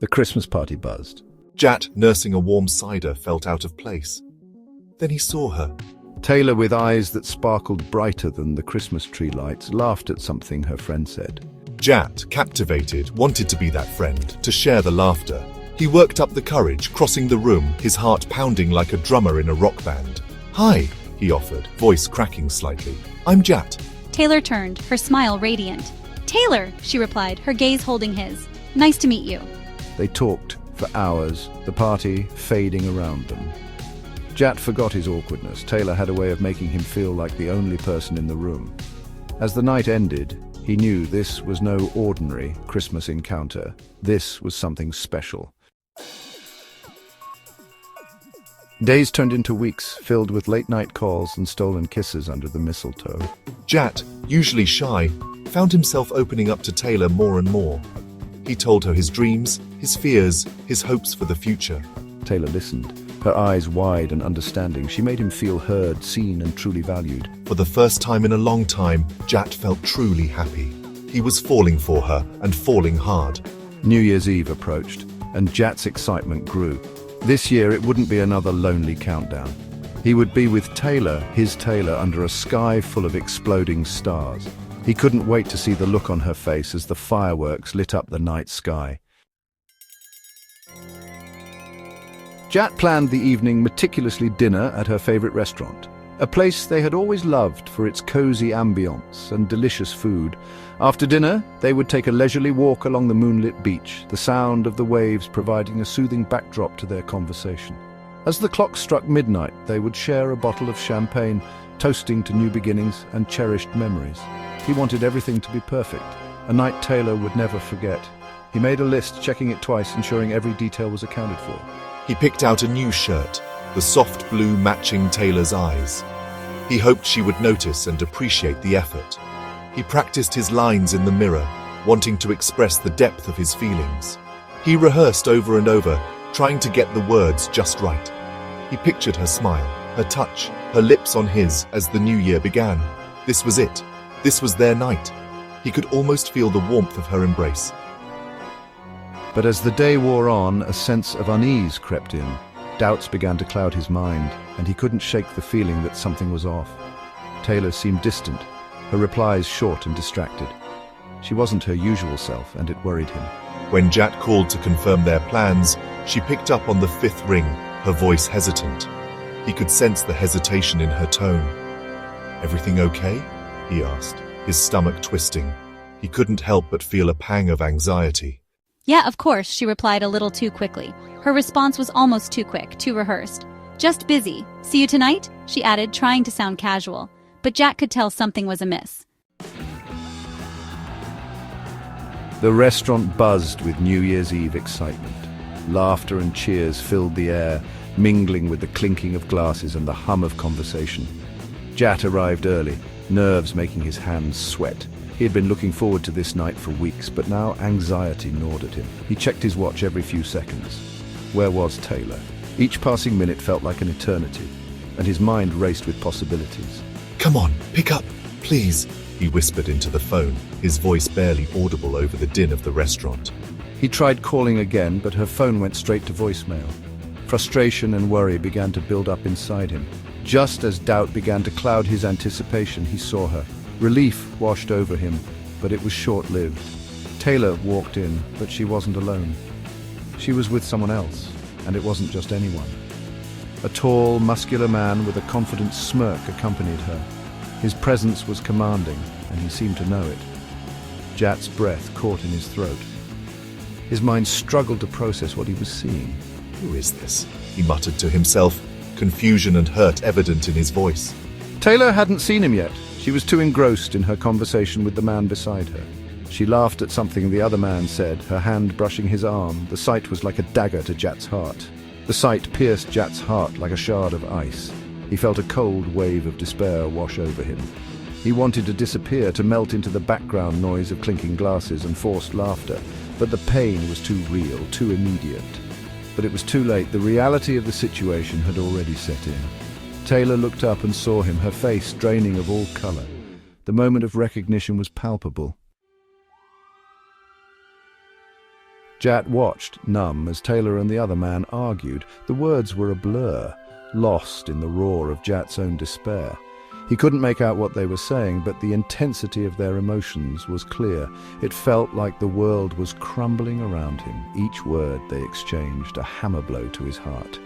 The Christmas party buzzed. Jat, nursing a warm cider, felt out of place. Then he saw her. Taylor, with eyes that sparkled brighter than the Christmas tree lights, laughed at something her friend said. Jat, captivated, wanted to be that friend, to share the laughter. He worked up the courage, crossing the room, his heart pounding like a drummer in a rock band. "Hi," he offered, voice cracking slightly. "I'm Jat." Taylor turned, her smile radiant. "Taylor," she replied, her gaze holding his. "Nice to meet you." They talked for hours, the party fading around them. Jat forgot his awkwardness. Taylor had a way of making him feel like the only person in the room. As the night ended, he knew this was no ordinary Christmas encounter. This was something special. Days turned into weeks, filled with late-night calls and stolen kisses under the mistletoe. Jat, usually shy, found himself opening up to Taylor more and more. He told her his dreams, his fears, his hopes for the future. Taylor listened, her eyes wide and understanding. She made him feel heard, seen, and truly valued. For the first time in a long time, Jat felt truly happy. He was falling for her, and falling hard. New Year's Eve approached, and Jat's excitement grew. This year it wouldn't be another lonely countdown. He would be with Taylor, his Taylor, under a sky full of exploding stars. He couldn't wait to see the look on her face as the fireworks lit up the night sky. Jat planned the evening meticulously, dinner at her favorite restaurant, a place they had always loved for its cozy ambience and delicious food. After dinner, they would take a leisurely walk along the moonlit beach, the sound of the waves providing a soothing backdrop to their conversation. As the clock struck midnight, they would share a bottle of champagne, toasting to new beginnings and cherished memories. He wanted everything to be perfect, a night Taylor would never forget. He made a list, checking it twice, ensuring every detail was accounted for. He picked out a new shirt, the soft blue matching Taylor's eyes. He hoped she would notice and appreciate the effort. He practiced his lines in the mirror, wanting to express the depth of his feelings. He rehearsed over and over, trying to get the words just right. He pictured her smile, her touch, her lips on his as the new year began. This was it. This was their night. He could almost feel the warmth of her embrace. But as the day wore on, a sense of unease crept in. Doubts began to cloud his mind, and he couldn't shake the feeling that something was off. Taylor seemed distant, her replies short and distracted. She wasn't her usual self, and it worried him. When Jat called to confirm their plans, she picked up on the fifth ring, her voice hesitant. He could sense the hesitation in her tone. "Everything okay?" he asked, his stomach twisting. He couldn't help but feel a pang of anxiety. "Yeah, of course," she replied a little too quickly. Her response was almost too quick, too rehearsed. "Just busy. See you tonight?" she added, trying to sound casual. But Jat could tell something was amiss. The restaurant buzzed with New Year's Eve excitement. Laughter and cheers filled the air, mingling with the clinking of glasses and the hum of conversation. Jat arrived early, nerves making his hands sweat. He had been looking forward to this night for weeks, but now anxiety gnawed at him. He checked his watch every few seconds. Where was Taylor? Each passing minute felt like an eternity, and his mind raced with possibilities. "Come on, pick up, please," he whispered into the phone, his voice barely audible over the din of the restaurant. He tried calling again, but her phone went straight to voicemail. Frustration and worry began to build up inside him. Just as doubt began to cloud his anticipation, he saw her. Relief washed over him, but it was short-lived. Taylor walked in, but she wasn't alone. She was with someone else, and it wasn't just anyone. A tall, muscular man with a confident smirk accompanied her. His presence was commanding, and he seemed to know it. Jat's breath caught in his throat. His mind struggled to process what he was seeing. "Who is this?" he muttered to himself, confusion and hurt evident in his voice. Taylor hadn't seen him yet. She was too engrossed in her conversation with the man beside her. She laughed at something the other man said, her hand brushing his arm. The sight was like a dagger to Jat's heart. The sight pierced Jat's heart like a shard of ice. He felt a cold wave of despair wash over him. He wanted to disappear, to melt into the background noise of clinking glasses and forced laughter, but the pain was too real, too immediate. But it was too late. The reality of the situation had already set in. Taylor looked up and saw him, her face draining of all color. The moment of recognition was palpable. Jat watched, numb, as Taylor and the other man argued. The words were a blur, lost in the roar of Jat's own despair. He couldn't make out what they were saying, but the intensity of their emotions was clear. It felt like the world was crumbling around him. Each word they exchanged a hammer blow to his heart.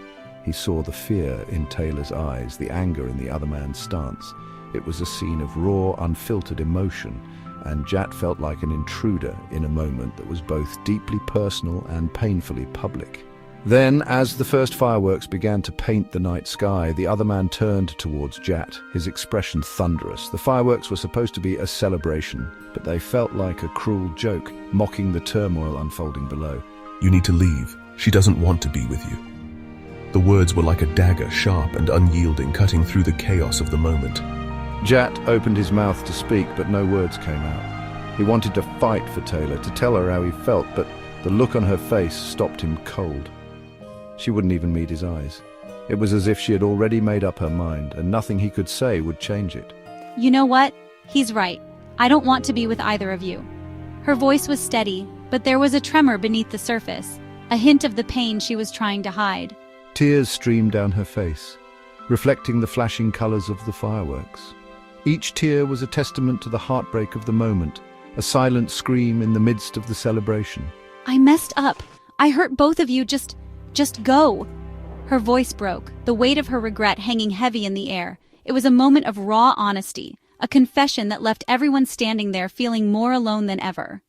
He saw the fear in Taylor's eyes, the anger in the other man's stance. It was a scene of raw, unfiltered emotion, and Jat felt like an intruder in a moment that was both deeply personal and painfully public. Then, as the first fireworks began to paint the night sky, the other man turned towards Jat, his expression thunderous. The fireworks were supposed to be a celebration, but they felt like a cruel joke, mocking the turmoil unfolding below. You need to leave. She doesn't want to be with you. The words were like a dagger, sharp and unyielding, cutting through the chaos of the moment. Jat opened his mouth to speak, but no words came out. He wanted to fight for Taylor, to tell her how he felt, but the look on her face stopped him cold. She wouldn't even meet his eyes. It was as if she had already made up her mind, and nothing he could say would change it. You know what? He's right. I don't want to be with either of you. Her voice was steady, but there was a tremor beneath the surface, a hint of the pain she was trying to hide. Tears streamed down her face, reflecting the flashing colors of the fireworks. Each tear was a testament to the heartbreak of the moment, a silent scream in the midst of the celebration. I messed up. I hurt both of you. Just go. Her voice broke, the weight of her regret hanging heavy in the air. It was a moment of raw honesty, a confession that left everyone standing there feeling more alone than ever.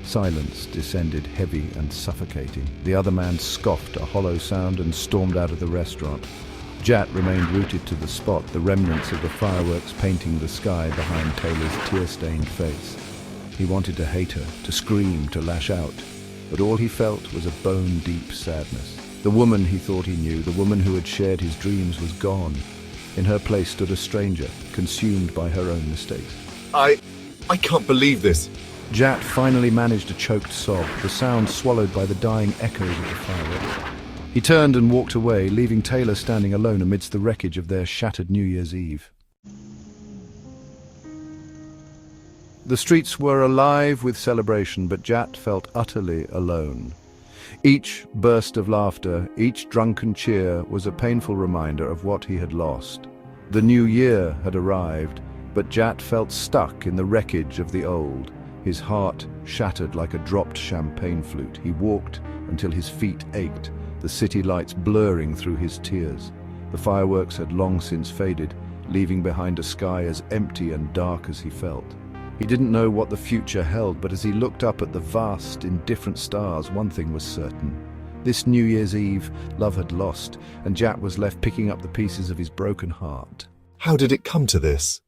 Silence descended heavy and suffocating. The other man scoffed a hollow sound and stormed out of the restaurant. Jat remained rooted to the spot, the remnants of the fireworks painting the sky behind Taylor's tear-stained face. He wanted to hate her, to scream, to lash out, but all he felt was a bone-deep sadness. The woman he thought he knew, the woman who had shared his dreams, was gone. In her place stood a stranger, consumed by her own mistakes. I can't believe this. Jat finally managed a choked sob, the sound swallowed by the dying echoes of the fireworks. He turned and walked away, leaving Taylor standing alone amidst the wreckage of their shattered New Year's Eve. The streets were alive with celebration, but Jat felt utterly alone. Each burst of laughter, each drunken cheer was a painful reminder of what he had lost. The new year had arrived, but Jat felt stuck in the wreckage of the old, his heart shattered like a dropped champagne flute. He walked until his feet ached, the city lights blurring through his tears. The fireworks had long since faded, leaving behind a sky as empty and dark as he felt. He didn't know what the future held, but as he looked up at the vast, indifferent stars, one thing was certain. This New Year's Eve, love had lost, and Jat was left picking up the pieces of his broken heart. How did it come to this?